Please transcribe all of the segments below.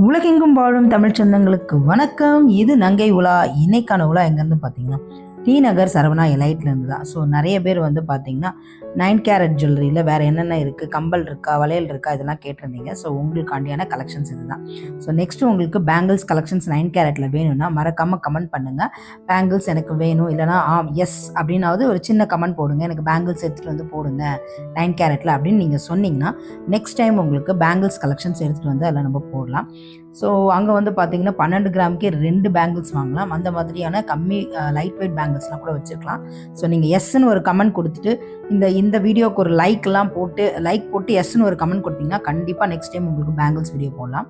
உலகெங்கும் வாழும் தமிழ் சொந்தங்களுக்கு வணக்கம். இது நங்கை உலா. இன்னைக்கான உலா எங்கேருந்து பார்த்தீங்கன்னா டி நகர் சரவணா எலைட்லேருந்து தான். ஸோ நிறைய பேர் வந்து பார்த்தீங்கன்னா 9 கேரட் ஜுவல்லரியில் வேறு என்னென்ன இருக்குது, கம்பல் இருக்கா, வளையல் இருக்கா, இதெல்லாம் கேட்டிருந்தீங்க. ஸோ உங்களுக்காண்டியான கலெக்ஷன்ஸ் இது தான். ஸோ நெக்ஸ்ட்டு உங்களுக்கு பேங்கிள்ஸ் கலெக்ஷன்ஸ் 9 கேரட்டில் வேணும்னா மறக்காமல் கமெண்ட் பண்ணுங்கள். பேங்கிள்ஸ் எனக்கு வேணும், இல்லைனா எஸ் அப்படின்னாவது ஒரு சின்ன கமெண்ட் போடுங்க, எனக்கு பேங்கிள்ஸ் எடுத்துகிட்டு வந்து போடுங்க 9 கேரட்டில் அப்படின்னு நீங்கள் சொன்னீங்கன்னா நெக்ஸ்ட் டைம் உங்களுக்கு பேங்கிள்ஸ் கலெக்ஷன்ஸ் எடுத்துகிட்டு வந்து அதில் நம்ம போடலாம். ஸோ அங்கே வந்து பார்த்தீங்கன்னா 12 கிராமுக்கே 2 பேங்கிள்ஸ் வாங்கலாம். அந்த மாதிரியான கம்மி லைட் வெயிட் பேங்கிள்ஸ்லாம் கூட வச்சுருக்கலாம். ஸோ நீங்கள் எஸ்ன்னு ஒரு கமெண்ட் கொடுத்துட்டு இந்த வீடியோக்கு ஒரு லைக் போட்டு எஸ்ன்னு ஒரு கமெண்ட் கொடுத்தீங்கன்னா கண்டிப்பாக நெக்ஸ்ட் டைம் உங்களுக்கு பேங்கிள்ஸ் வீடியோ போடலாம்.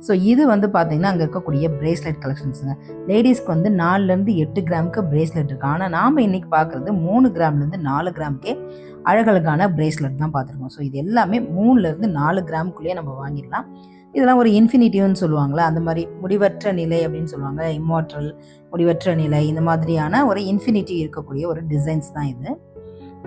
ஸோ இது வந்து பார்த்தீங்கன்னா அங்கே இருக்கக்கூடிய பிரேஸ்லெட் கலெக்ஷன்ஸுங்க. லேடிஸ்க்கு வந்து 4லேருந்து 8 கிராமுக்கு பிரேஸ்லெட் இருக்குது. ஆனால் நாம் இன்றைக்கி பார்க்குறது 3 கிராம்லேருந்து 4 கிராமுக்கே அழகழகான பிரேஸ்லெட் தான் பார்த்துருக்கோம். ஸோ இது எல்லாமே 3லேருந்து 4 கிராமுக்குள்ளேயே நம்ம வாங்கிடலாம். இதெல்லாம் ஒரு இன்ஃபினிட்டிவ்னு சொல்லுவாங்களே, அந்த மாதிரி முடிவற்ற நிலை அப்படின்னு சொல்லுவாங்க, இம்மார்டல் முடிவற்ற நிலை, இந்த மாதிரியான ஒரு இன்ஃபினிட்டி இருக்கக்கூடிய ஒரு டிசைன்ஸ் தான் இது.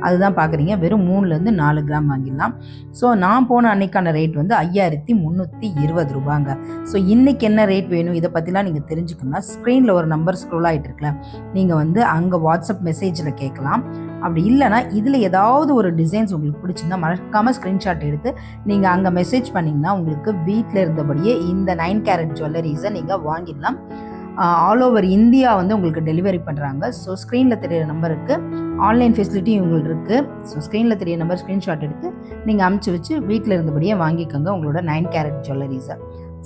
அதுதான் பார்க்குறீங்க. வெறும் 3லேருந்து 4 கிராம் வாங்கிடலாம். ஸோ நான் போன அன்னைக்கான ரேட் வந்து 5320 ரூபாங்க. ஸோ இன்றைக்கி என்ன ரேட் வேணும், இதை பற்றிலாம் நீங்கள் தெரிஞ்சுக்கணும்னா ஸ்க்ரீனில் ஒரு நம்பர் ஸ்க்ரோல் ஆகிட்டு இருக்குல்ல, நீங்கள் வந்து அங்கே வாட்ஸ்அப் மெசேஜில் கேட்கலாம். அப்படி இல்லைனா இதில் ஏதாவது ஒரு டிசைன்ஸ் உங்களுக்கு பிடிச்சிருந்தா மறக்காமல் ஸ்க்ரீன்ஷாட் எடுத்து நீங்கள் அங்கே மெசேஜ் பண்ணிங்கன்னா உங்களுக்கு வீட்டில் இருந்தபடியே இந்த 9 கேரட் ஜுவல்லரிஸை நீங்கள் வாங்கிடலாம். ஆல் ஓவர் இந்தியா வந்து உங்களுக்கு டெலிவரி பண்ணுறாங்க. ஸோ ஸ்க்ரீனில் தெரியிற நம்பருக்கு ஆன்லைன் ஃபெசிலிட்டி உங்களுக்கு இருக்குது. ஸோ ஸ்க்ரீனில் தெரிய நம்பர் ஸ்க்ரீன்ஷாட் எடுத்து நீங்கள் அமுச்சு வச்சு வீட்டில் இருந்தபடியே வாங்கிக்கோங்க உங்களோட 9 கேரட் ஜுவல்லரிஸை.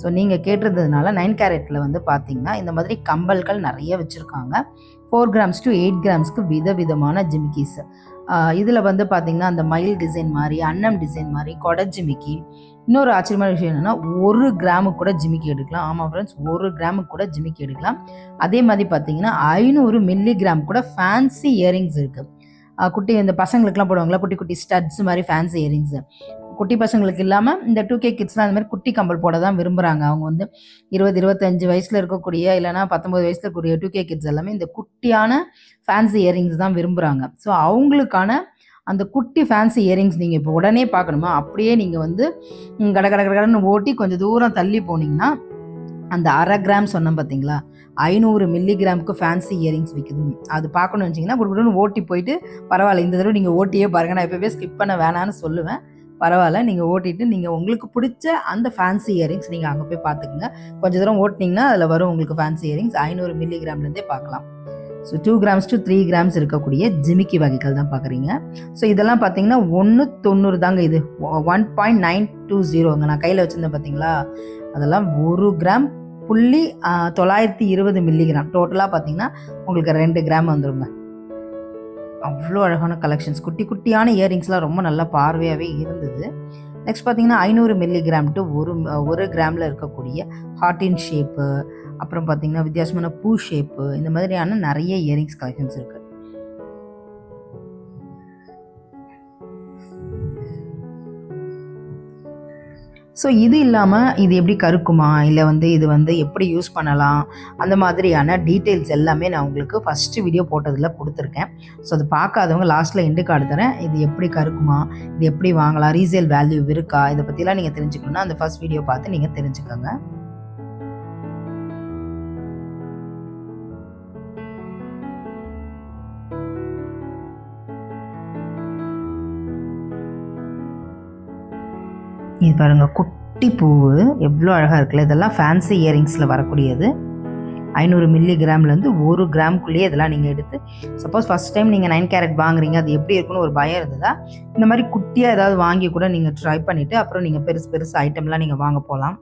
ஸோ நீங்கள் கேட்டிருந்ததுனால 9 கேரட்டில் வந்து பார்த்தீங்கன்னா இந்த மாதிரி கம்பல்கள் நிறைய வச்சுருக்காங்க. 4 கிராம்ஸ் டு 8 கிராம்ஸ்க்கு விதவிதமான ஜிமிக்கிஸ். இதில் வந்து பார்த்தீங்கன்னா அந்த மயில் டிசைன் மாதிரி, அன்னம் டிசைன் மாதிரி, கொடை ஜிமிக்கி. இன்னொரு ஆச்சரியமான விஷயம் என்னென்னா 1 கிராமுக்கு கூட ஜிமிக்கி எடுக்கலாம். ஆமாம் ஃப்ரெண்ட்ஸ், 1 கிராமுக்கு கூட ஜிமிக்கி எடுக்கலாம். அதே மாதிரி பார்த்தீங்கன்னா 500 மில்லிகிராம் கூட ஃபேன்சி இயரிங்ஸ் இருக்குது. குட்டி இந்த பசங்களுக்குலாம் போடுவாங்களா, குட்டி குட்டி ஸ்டட்ஸ் மாதிரி ஃபேன்சி இயரிங்ஸு. குட்டி பசங்களுக்கு இல்லாமல் இந்த 2K கிட்ஸ்லாம் அந்த மாதிரி குட்டி கம்பல் போட தான் விரும்புகிறாங்க. அவங்க வந்து 20-25 வயசில் இருக்கக்கூடிய, இல்லைனா 19 வயசில் இருக்கக்கூடிய 2K கிட்ஸ் எல்லாமே இந்த குட்டியான ஃபேன்சி இயரிங்ஸ் தான் விரும்புகிறாங்க. ஸோ அவங்களுக்கான அந்த குட்டி ஃபேன்சி இயரிங்ஸ் நீங்கள் இப்போ உடனே பார்க்கணுமா, அப்படியே நீங்கள் வந்து கடன்னு ஓட்டி கொஞ்சம் தூரம் தள்ளி போனீங்கன்னா அந்த 1/2 கிராம் சொன்னோம் பார்த்தீங்களா, 500 மில்லிகிராமுக்கு ஃபேன்சி இயரிங்ஸ் விற்குது. அது பார்க்கணும்னு வச்சிங்கன்னா குடுக்குன்னு ஓட்டி போயிட்டு, பரவாயில்ல இந்த தடவை நீங்கள் ஓட்டியே பாருங்கள், நான் எப்போவே ஸ்கிப் பண்ண வேணான்னு சொல்லுவேன். பரவாயில்ல, நீங்கள் ஓட்டிட்டு நீங்கள் உங்களுக்கு பிடிச்ச அந்த ஃபேன்சி இயரிங்ஸ் நீங்கள் அங்கே போய் பார்த்துக்குங்க. கொஞ்சம் தூரம் ஓட்டினீங்கன்னா அதில் வரும் உங்களுக்கு ஃபேன்சி இயரிங்ஸ். 500 மில்லிகிராம்லேருந்தே பார்க்கலாம். ஸோ 2 கிராம்ஸ் டு 3 கிராம்ஸ் இருக்கக்கூடிய ஜிமிக்கி வகைகள் தான் பார்க்குறீங்க. ஸோ இதெல்லாம் பார்த்தீங்கன்னா 190 தாங்க. இது 1.920ங்க. நான் கையில் வச்சுருந்தேன் பார்த்தீங்களா, அதெல்லாம் 1 கிராம் புள்ளி 920 மில்லிகிராம். டோட்டலாக பார்த்தீங்கன்னா உங்களுக்கு 2 கிராம் வந்துடுங்க. அவ்வளோ அழகான கலெக்ஷன்ஸ், குட்டி குட்டியான இயரிங்ஸ்லாம் ரொம்ப நல்லா பார்வையாகவே இருந்தது. நெக்ஸ்ட் பார்த்தீங்கன்னா 500 மில்லிகிராம் டு 1 கிராமில் இருக்கக்கூடிய ஹார்டின் ஷேப்பு, அப்புறம் பார்த்தீங்கன்னா வித்தியாசமான பூ ஷேப்பு, இந்த மாதிரியான நிறைய இயரிங்ஸ் கலெக்ஷன்ஸ் இருக்குது. ஸோ இது இல்லாமல் இது எப்படி கருக்குமா, இல்லை வந்து இது வந்து எப்படி யூஸ் பண்ணலாம், அந்த மாதிரியான டீட்டெயில்ஸ் எல்லாமே நான் உங்களுக்கு ஃபஸ்ட்டு வீடியோ போட்டதில் கொடுத்துருக்கேன். ஸோ அது பார்க்காதவங்க லாஸ்ட்டில் எண்டு கார்டு தரேன். இது எப்படி கருக்குமா, இது எப்படி வாங்கலாம், ரீசேல் வேல்யூ இருக்கா, இதை பற்றிலாம் நீங்கள் தெரிஞ்சுக்கணுன்னா அந்த ஃபஸ்ட் வீடியோ பார்த்து நீங்கள் தெரிஞ்சுக்கோங்க. இது பாருங்கள், குட்டி பூவு எவ்வளோ அழகாக இருக்குல்ல. இதெல்லாம் ஃபேன்சி இயரிங்ஸில் வரக்கூடியது. 500 மில்லிகிராம்லேருந்து 1 கிராமுக்குள்ளேயே இதெல்லாம் நீங்கள் எடுத்து, சப்போஸ் ஃபஸ்ட் டைம் நீங்கள் 9 கேரட் வாங்குறீங்க, அது எப்படி இருக்குன்னு ஒரு பயம் இருந்ததா, இந்த மாதிரி குட்டியாக ஏதாவது வாங்கி கூட நீங்கள் ட்ரை பண்ணிவிட்டு அப்புறம் நீங்கள் பெருசு ஐட்டம்லாம் நீங்கள் வாங்க போகலாம்.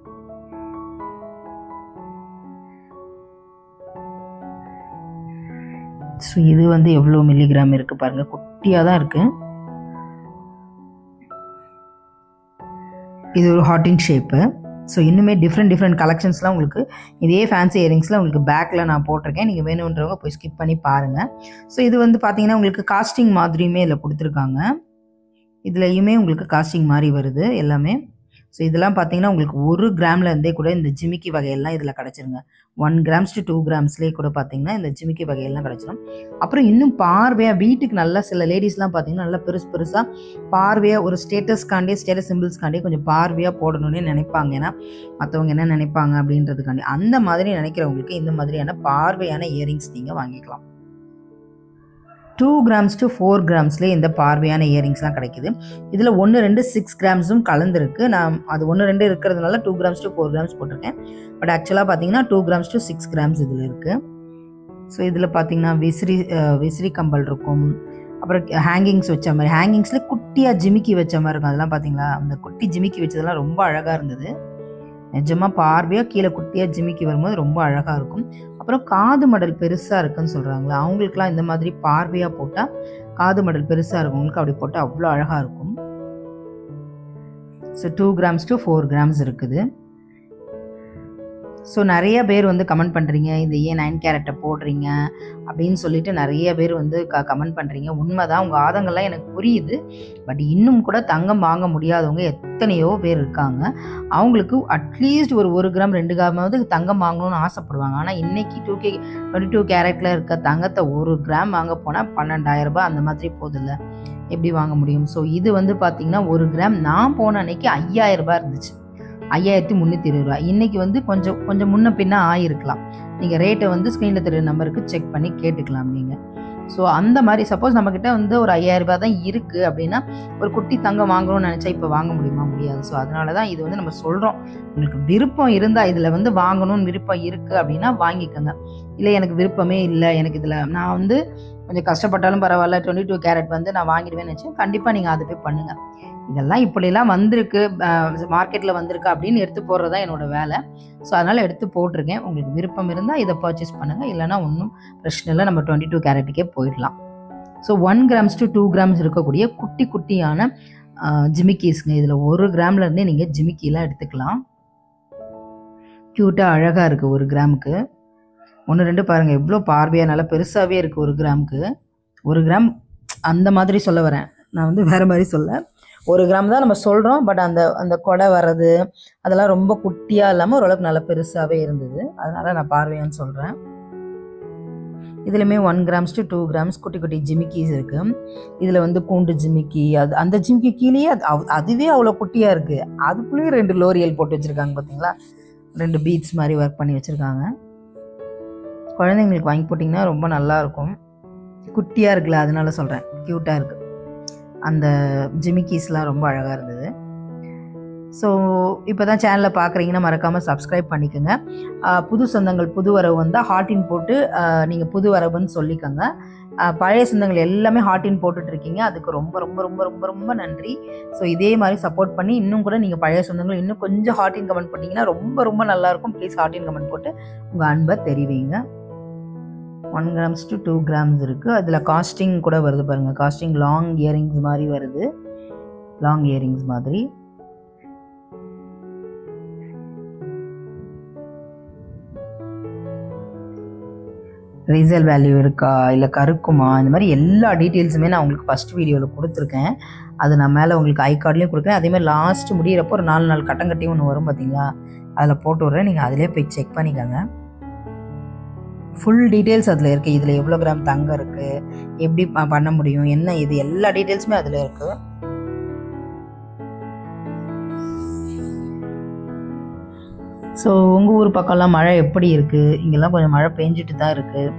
ஸோ இது வந்து எவ்வளோ மில்லிகிராம் இருக்குது பாருங்கள், குட்டியாக தான் இருக்குது. இது ஒரு ஹார்டின் ஷேப்பு. ஸோ இன்னுமே டிஃப்ரெண்ட் கலெக்ஷன்ஸ்லாம் உங்களுக்கு இதே ஃபேன்சி இயரிங்ஸில் உங்களுக்கு பேக்கில் நான் போட்டிருக்கேன். நீங்கள் வேணுன்றவங்க போய் ஸ்கிப் பண்ணி பாருங்கள். ஸோ இது வந்து பார்த்தீங்கன்னா உங்களுக்கு காஸ்டிங் மாதிரியுமே இதில் கொடுத்துருக்காங்க. இதுலையுமே உங்களுக்கு காஸ்டிங் மாதிரி வருது எல்லாமே. ஸோ இதெல்லாம் பார்த்தீங்கன்னா உங்களுக்கு 1 கிராம்ல இருந்தே கூட இந்த ஜிமிக்கி வகையெல்லாம் இதில் கிடச்சிருங்க. 1 கிராம்ஸ் to 2 கிராம்ஸ்லேயே கூட பார்த்தீங்கன்னா இந்த ஜிமிக்கி வகையெல்லாம் கிடச்சிரும். அப்புறம் இன்னும் பார்வையாக வீட்டுக்கு நல்லா சில லேடிஸ்லாம் பார்த்தீங்கன்னா நல்லா பெருசு பெருசாக பார்வையாக ஒரு ஸ்டேட்டஸ் சிம்பிள்ஸ்காண்டி கொஞ்சம் பார்வையாக போடணும்னு நினைப்பாங்க. ஏன்னா மற்றவங்க என்ன நினைப்பாங்க அப்படின்றதுக்காண்டி. அந்த மாதிரி நினைக்கிறவங்களுக்கு இந்த மாதிரியான பார்வையான இயரிங்ஸ் நீங்கள் வாங்கிக்கலாம். 2 கிராம்ஸ் to 4 கிராம்ஸ்லேயே இந்த பார்வையான இயரிங்ஸ்லாம் கிடைக்குது. இதில் 1, 2, 6 கிராம்ஸும் கலந்துருக்கு. நான் அது 1, 2 இருக்கிறதுனால 2 கிராம்ஸ் to 4 கிராம்ஸ் போட்டிருக்கேன். பட் ஆக்சுவலாக பார்த்தீங்கன்னா 2 கிராம்ஸ் to 6 கிராம்ஸ் இதில் இருக்குது. ஸோ இதில் பார்த்தீங்கன்னா விசிறி கம்பல் இருக்கும். அப்புறம் ஹேங்கிங்ஸ் வச்ச மாதிரி, ஹேங்கிங்ஸில் குட்டியாக ஜிமிக்கி வச்ச மாதிரி இருக்கும். அதெல்லாம் பார்த்தீங்களா, அந்த குட்டி ஜிமிக்கி வச்சதெல்லாம் ரொம்ப அழகாக இருந்தது. நிஜமாக பார்வையாக கீழே குட்டியாக ஜிமிக்கி வரும்போது ரொம்ப அழகாக இருக்கும். அப்புறம் காது மடல் பெருசாக இருக்குன்னு சொல்கிறாங்களா, அவங்களுக்குலாம் இந்த மாதிரி பார்வையாக போட்டால் காது மடல் பெருசாக இருக்கவங்களுக்கு அப்படி போட்டால் அவ்வளோ அழகாக இருக்கும். ஸோ 2 கிராம்ஸ் to 4 கிராம்ஸ் இருக்குது. ஸோ நிறைய பேர் வந்து கமெண்ட் பண்ணுறீங்க, இந்த ஏன் 9 கேரட்டை போடுறீங்க அப்படின்னு சொல்லிட்டு நிறைய பேர் வந்து கமெண்ட் பண்ணுறீங்க. உண்மைதான், உங்கள் ஆதங்கள்லாம் எனக்கு புரியுது. பட் இன்னும் கூட தங்கம் வாங்க முடியாதவங்க எத்தனையோ பேர் இருக்காங்க. அவங்களுக்கு அட்லீஸ்ட் ஒரு 1 கிராம் 2 கிராமாவது தங்கம் வாங்கணும்னு ஆசைப்படுவாங்க. ஆனால் இன்றைக்கி 22 கேரட்டில் இருக்க தங்கத்தை 1 கிராம் வாங்க போனால் 12,000 ரூபாய் அந்த மாதிரி போதில்ல, எப்படி வாங்க முடியும்? ஸோ இது வந்து பார்த்திங்கன்னா 1 கிராம் நான் போன அன்னைக்கு 5,000 ரூபாய் இருந்துச்சு, 5,320 ரூபா. இன்றைக்கி வந்து கொஞ்சம் முன்ன பின்ன ஆகிருக்கலாம். நீங்கள் ரேட்டை வந்து ஸ்க்ரீனில் தெரியுற நம்பருக்கு செக் பண்ணி கேட்டுக்கலாம் நீங்கள். ஸோ அந்த மாதிரி சப்போஸ் நம்மக்கிட்ட வந்து ஒரு 5,000 ரூபாய் தான் இருக்குது அப்படின்னா ஒரு குட்டி தங்கம் வாங்கணும்னு நினச்சா இப்போ வாங்க முடியுமா? முடியாது. ஸோ அதனால தான் இது வந்து நம்ம சொல்கிறோம். உங்களுக்கு விருப்பம் இருந்தால் இதில் வந்து வாங்கணும்னு விருப்பம் இருக்குது அப்படின்னா வாங்கிக்கோங்க. இல்லை எனக்கு விருப்பமே இல்லை, எனக்கு இதில் நான் வந்து கொஞ்சம் கஷ்டப்பட்டாலும் பரவாயில்ல 22 கேரட் வந்து நான் வாங்கிடுவேன்னு நினச்சேன், கண்டிப்பாக நீங்கள் அதை போய் பண்ணுங்கள். இதெல்லாம் இப்படிலாம் வந்திருக்கு, மார்க்கெட்டில் வந்திருக்கு அப்படின்னு எடுத்து போடுறது தான் என்னோடய வேலை. ஸோ அதனால் எடுத்து போட்டிருக்கேன். உங்களுக்கு விருப்பம் இருந்தால் இதை பர்ச்சேஸ் பண்ணுங்கள், இல்லைனா ஒன்றும் பிரச்சனை இல்லை, நம்ம 22 கேரட்டுக்கே போயிடலாம். ஸோ 1 கிராம்ஸ் to 2 கிராம்ஸ் இருக்கக்கூடிய குட்டி குட்டியான ஜிமிக்கீஸ்ங்க. இதில் 1 கிராம்லேருந்தே நீங்கள் ஜிமிக்கிலாம் எடுத்துக்கலாம். க்யூட்டாக அழகாக இருக்குது 1 கிராமுக்கு. 1, 2 பாருங்கள் எவ்வளோ பார்வையாக நல்லா பெருசாகவே இருக்குது 1 கிராமுக்கு. 1 கிராம் அந்த மாதிரி சொல்ல வரேன், நான் வந்து வேறு மாதிரி சொல்ல. 1 கிராம் தான் நம்ம சொல்கிறோம். பட் அந்த கொடை வர்றது அதெல்லாம் ரொம்ப குட்டியாக இல்லாமல் ஓரளவுக்கு நல்லா பெருசாகவே இருந்தது. அதனால் நான் பார்வையான்னு சொல்கிறேன். இதுலையுமே 1 கிராம்ஸ் to 2 கிராம்ஸ் குட்டி குட்டி ஜிமிக்கீஸ் இருக்குது. இதில் வந்து கூண்டு ஜிமிக்கி, அந்த ஜிமிக்கி கீழேயே அதுவே அவ்வளோ குட்டியாக இருக்குது. அதுக்குள்ளேயே 2 லோரியல் போட்டு வச்சுருக்காங்க பார்த்தீங்களா, 2 பீட்ஸ் மாதிரி ஒர்க் பண்ணி வச்சுருக்காங்க. குழந்தைங்களுக்கு வாங்கி போட்டிங்கன்னா ரொம்ப நல்லாயிருக்கும். குட்டியாக இருக்குல்ல, அதனால சொல்கிறேன், க்யூட்டாக இருக்குது. அந்த ஜிமிக்கீஸ்லாம் ரொம்ப அழகாக இருந்தது. ஸோ இப்போ தான் சேனலை பார்க்குறீங்கன்னா மறக்காமல் சப்ஸ்கிரைப் பண்ணிக்கோங்க. புது சொந்தங்கள் புது வரவு வந்தால் ஹார்ட்டின் போட்டு நீங்கள் புது வரவுன்னு சொல்லிக்கோங்க. பழைய சொந்தங்கள் எல்லாமே ஹார்ட்டின் போட்டுட்ருக்கீங்க, அதுக்கு ரொம்ப ரொம்ப ரொம்ப ரொம்ப ரொம்ப நன்றி. ஸோ இதே மாதிரி சப்போர்ட் பண்ணி இன்னும் கூட நீங்கள் பழைய சொந்தங்கள் இன்னும் கொஞ்சம் ஹார்ட்டின் கமெண்ட் பண்ணிங்கன்னா ரொம்ப ரொம்ப நல்லாயிருக்கும். ப்ளீஸ் ஹார்ட்டின் கமெண்ட் போட்டு உங்கள் அன்பை தெரிவிங்க. 1 கிராம்ஸ் to 2 கிராம்ஸ் இருக்குது. அதில் காஸ்டிங் கூட வருது பாருங்கள், காஸ்டிங் லாங் இயரிங்ஸ் மாதிரி வருது, லாங் இயரிங்ஸ் மாதிரி. ரீசேல் வேல்யூ இருக்கா இல்லை கருக்குமா, இந்த மாதிரி எல்லா டீட்டெயில்ஸுமே நான் உங்களுக்கு ஃபஸ்ட் வீடியோவில் கொடுத்துருக்கேன். அது நான் மேலே உங்களுக்கு ஐ கார்ட்லேயும் கொடுக்குறேன். அதேமாதிரி லாஸ்ட் முடிகிறப்போ ஒரு 4 கட்டங்கட்டியும் ஒன்று வரும் பார்த்தீங்களா, அதில் போட்டு விட்றேன், நீங்கள் அதிலே போய் செக் பண்ணிக்கோங்க. ஃபுல் டீட்டெயில்ஸ் அதில் இருக்குது. இதில் எவ்வளோ கிராம் தங்கம் இருக்குது, எப்படி பண்ண முடியும், என்ன இது எல்லா டீட்டெயில்ஸுமே அதில் இருக்குது. ஸோ உங்கள் ஊர் பக்கம்லாம் மழை எப்படி இருக்குது? இங்கெல்லாம் கொஞ்சம் மழை பெஞ்சிட்டு தான் இருக்குது.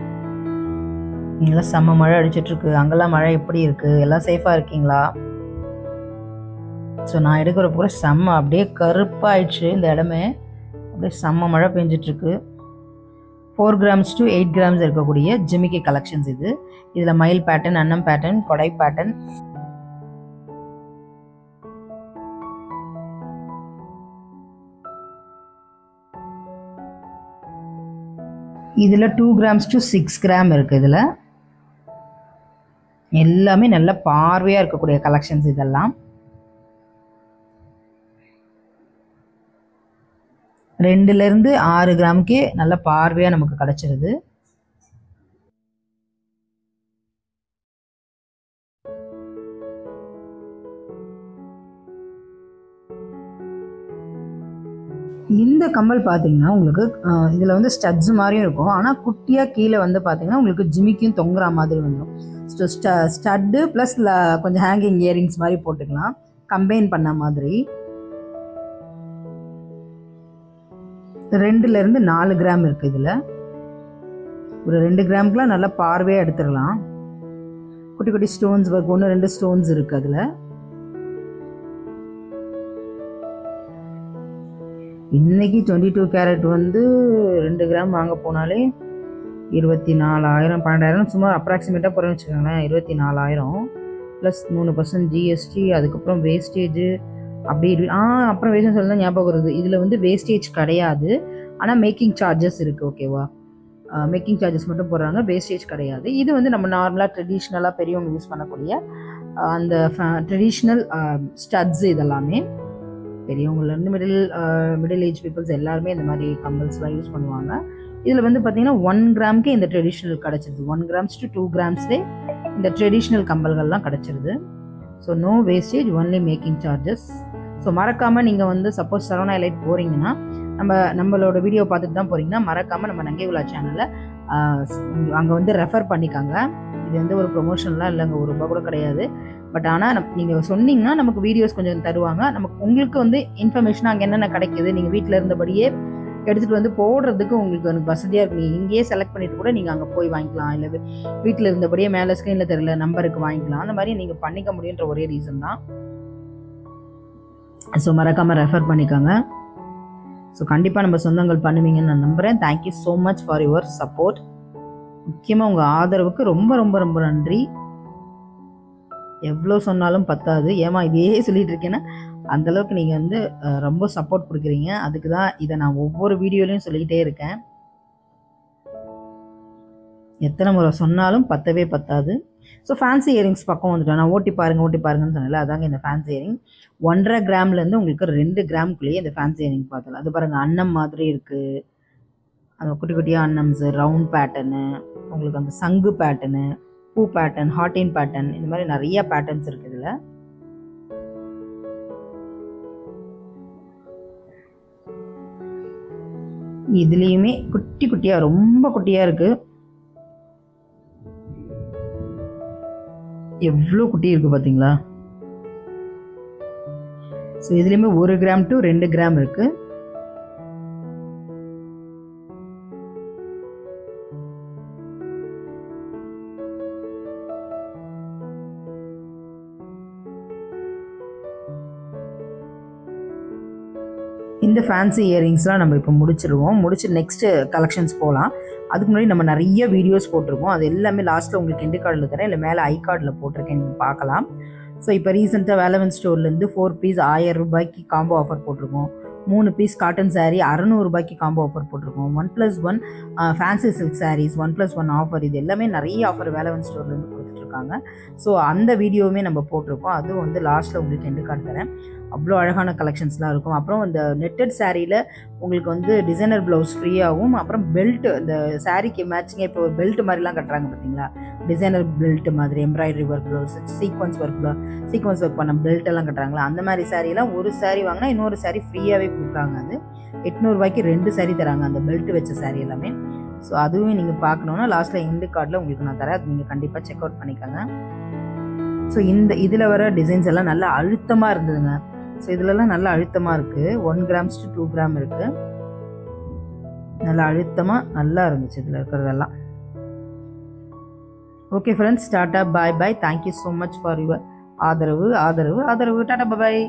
இங்கெல்லாம் செம்ம மழை அடிச்சிட்ருக்கு. அங்கெல்லாம் மழை எப்படி இருக்குது? எல்லாம் சேஃபாக இருக்கீங்களா? ஸோ நான் எடுக்கிற பூரா செம்ம அப்படியே கருப்பாயிடுச்சு இந்த இடமே, அப்படியே செம்ம மழை பெஞ்சிட்ருக்கு. 4 கிராம்ஸ் to 8 கிராம்ஸ் இருக்கக்கூடிய ஜிமிக்கி கலெக்ஷன்ஸ் இது. இதில் மயில் பேட்டர்ன், அன்னம் பேட்டர்ன், கொடை பேட்டர்ன், இதில் 2 கிராம்ஸ் to 6 கிராம் இருக்குது. இதில் எல்லாமே நல்ல பார்வையாக இருக்கக்கூடிய கலெக்ஷன்ஸ் இதெல்லாம். 2லேருந்து 6 கிராமுக்கே நல்ல பார்வையாக நமக்கு கிடச்சிருது. இந்த கம்மல் பார்த்தீங்கன்னா உங்களுக்கு இதில் வந்து ஸ்டட்ஸ் மாதிரியும் இருக்கும். ஆனால் குட்டியாக கீழே வந்து பார்த்தீங்கன்னா உங்களுக்கு ஜிமிக்கும் தொங்குற மாதிரி வந்துடும். ஸ்டட்டு ப்ளஸ் கொஞ்சம் ஹேங்கிங் இயரிங்ஸ் மாதிரி போட்டுக்கலாம், கம்பைன் பண்ண மாதிரி. 2லேருந்து 4 கிராம் இருக்குது. இதில் ஒரு 2 கிராமுக்குலாம் நல்லா பார்வையாக எடுத்துடலாம். குட்டி குட்டி ஸ்டோன்ஸ் ஒர்க் 1-2 ஸ்டோன்ஸ் இருக்குது அதில். இன்னைக்கு 22 கேரட் வந்து 2 கிராம் வாங்க போனாலே 24,000 12,000 சும்மா அப்ராக்சிமேட்டாக போகிறேன்னு வச்சுக்கோங்களேன். 24,000 ப்ளஸ் 3% ஜிஎஸ்டி, அதுக்கப்புறம் வேஸ்டேஜ் அப்படி அப்புறம் வேஸ்டேஜ் சொல்லி தான் ஞாபகம் வருது. இதில் வந்து வேஸ்டேஜ் கிடையாது, ஆனால் மேக்கிங் சார்ஜஸ் இருக்குது. ஓகேவா, மேக்கிங் சார்ஜஸ் மட்டும் போடுறாங்க, வேஸ்டேஜ் கிடையாது. இது வந்து நம்ம நார்மலாக ட்ரெடிஷ்னலாக பெரியவங்க யூஸ் பண்ணக்கூடிய அந்த ட்ரெடிஷ்னல் ஸ்டட்ஸ். இதெல்லாமே பெரியவங்கலேருந்து மிடில் ஏஜ் பீப்புள்ஸ் எல்லாருமே இந்த மாதிரி கம்பல்ஸ்லாம் யூஸ் பண்ணுவாங்க. இதில் வந்து பார்த்தீங்கன்னா 1 கிராமுக்கே இந்த ட்ரெடிஷ்னல் கிடச்சிருது. 1 grams to 2 grams இந்த ட்ரெடிஷ்னல் கம்பல்கள்லாம் கிடச்சிருது. So no wastage, only making charges. So மறக்காமல் நீங்கள் வந்து சப்போஸ் சரவணா எலைட் போகிறீங்கன்னா, நம்மளோட வீடியோ பார்த்துட்டு தான் போகிறீங்கன்னா மறக்காமல் நம்ம நங்கை உலா சேனலில் அங்கே வந்து ரெஃபர் பண்ணிக்காங்க. இது வந்து ஒரு ப்ரொமோஷன்லாம் இல்லைங்க, ₹1 கூட கிடையாது. பட் ஆனால் நீங்கள் சொன்னீங்கன்னா நமக்கு வீடியோஸ் கொஞ்சம் தருவாங்க. உங்களுக்கு வந்து இன்ஃபர்மேஷன் அங்கே என்னென்ன கிடைக்கிது, நீங்கள் வீட்டில் இருந்தபடியே எடுத்துகிட்டு வந்து போடுறதுக்கு உங்களுக்கு எனக்கு வசதியாக இருக்கும். நீங்கள் இங்கேயே செலக்ட் பண்ணிவிட்டு கூட நீங்கள் அங்கே போய் வாங்கிக்கலாம், இல்லை வீட்டில் இருந்தபடியே மேலே ஸ்க்ரீனில் தெரியல நம்பருக்கு வாங்கிக்கலாம். அந்த மாதிரி நீங்கள் பண்ணிக்க முடியுன்ற ஒரே ரீசன் தான். ஸோ மறக்காமல் ரெஃபர் பண்ணிக்கோங்க. ஸோ கண்டிப்பாக நம்ம சொந்தங்கள் பண்ணுவீங்கன்னு நான் நம்புகிறேன். Thank you so much for your support. முக்கியமாக உங்கள் ஆதரவுக்கு ரொம்ப ரொம்ப ரொம்ப நன்றி. எவ்வளோ சொன்னாலும் பத்தாது. ஏமா இதே சொல்லிட்டு இருக்கேன்னா அந்தளவுக்கு நீங்கள் வந்து ரொம்ப சப்போர்ட் கொடுக்குறீங்க. அதுக்கு தான் இதை நான் ஒவ்வொரு வீடியோலையும் சொல்லிக்கிட்டே இருக்கேன். எத்தனை முறை சொன்னாலும் பத்தவே பத்தாது. ஸோ ஃபேன்சி இயரிங்ஸ் பக்கம் வந்துட்டோம். நான் ஓட்டி பாருங்கன்னு சொன்னல, அதாங்க இந்த ஃபேன்சி இயரிங். 1.5 கிராம்லேருந்து உங்களுக்கு 2 கிராமுக்குள்ளேயே இந்த ஃபேன்சி இயரிங் பார்த்தலாம். அது பாருங்கள், அன்னம் மாதிரி இருக்குது. அந்த குட்டி குட்டியாக அன்னம்ஸு, ரவுண்ட் பேட்டர்னு, உங்களுக்கு அந்த சங்கு பேட்டர்னு, பூ பேட்டர்ன், ஹார்டின் பேட்டர்ன், இந்த மாதிரி நிறைய பேட்டர்ன்ஸ் இருக்குது இதில். இதுலேயுமே குட்டி குட்டியாக ரொம்ப குட்டியாக இருக்குது. எவ்வளோ குட்டி இருக்குது பார்த்தீங்களா? ஸோ இதுலேயுமே 1 கிராம் to 2 கிராம் இருக்குது. இந்த ஃபேன்சி இயரிங்ஸ்லாம் நம்ம இப்போ முடிச்சிருவோம். நெக்ஸ்ட்டு கலெக்ஷன்ஸ் போகலாம். அதுக்கு முன்னாடி நம்ம நிறைய வீடியோஸ் போட்டிருக்கோம். அது எல்லாமே லாஸ்ட்டில் உங்களுக்கு எண்டு கார்டில் தரேன், இல்லை மேலே ஐ கார்டில் போட்டிருக்கேன், நீங்கள் பார்க்கலாம். ஸோ இப்போ ரீசெண்டாக வேலவன் ஸ்டோர்லேருந்து 4 பீஸ் ₹1000 காம்போ ஆஃபர் போட்டிருக்கோம். 3 piece cotton sari ₹600 combo offer போட்டிருக்கோம். 1+1 ஃபேன்சி சில்க் சாரீஸ் 1+1 ஆஃபர். இது எல்லாமே நிறைய ஆஃபர் வேலவன் ஸ்டோர்லேருந்து கொடுத்துட்ருக்காங்க. ஸோ அந்த வீடியோவுமே நம்ம போட்டிருக்கோம். அதுவும் வந்து லாஸ்ட்டில் உங்களுக்கு எண்டு கார்டு தரேன். அவ்வளோ அழகான கலெக்ஷன்ஸ்லாம் இருக்கும். அப்புறம் இந்த நெட்டட் சாரியில் உங்களுக்கு வந்து டிசைனர் ப்ளவுஸ் ஃப்ரீயாகவும், அப்புறம் பெல்ட்டு, இந்த சாரீக்கு மேட்சிங்காக இப்போ பெல்ட் மாதிரிலாம் கட்டுறாங்க பார்த்தீங்களா, டிசைனர் பெல்ட் மாதிரி, embroidery work blouse, sequence work பண்ண பெல்ட் எல்லாம் கட்டுறாங்களா, அந்த மாதிரி சாரீலாம் ஒரு சாரீ வாங்கினா இன்னொரு சாரீ ஃப்ரீயாகவே கொடுக்குறாங்க. அது ₹800 2 சாரீ தராங்க, அந்த பெல்ட் வச்ச சாரீ எல்லாமே. ஸோ அதுவும் நீங்கள் பார்க்கணுன்னா லாஸ்ட்டில் எண்டு கார்டில் உங்களுக்கு நான் தரேன். அது நீங்கள் கண்டிப்பாக செக் அவுட் பண்ணிக்கோங்க. ஸோ இதில் வர டிசைன்ஸ் எல்லாம் நல்லா அழுத்தமாக இருந்ததுங்க. ஸோ இதிலலாம் நல்லா அழுத்தமாக இருக்குது. 1 grams to 2 gram இருக்குது. நல்லா அழுத்தமாக நல்லா இருந்துச்சு இதில் இருக்கிறதெல்லாம். Okay friends, tata, bye bye. Thank you so much for your ஆதரவு. டாட்டா, பாய்.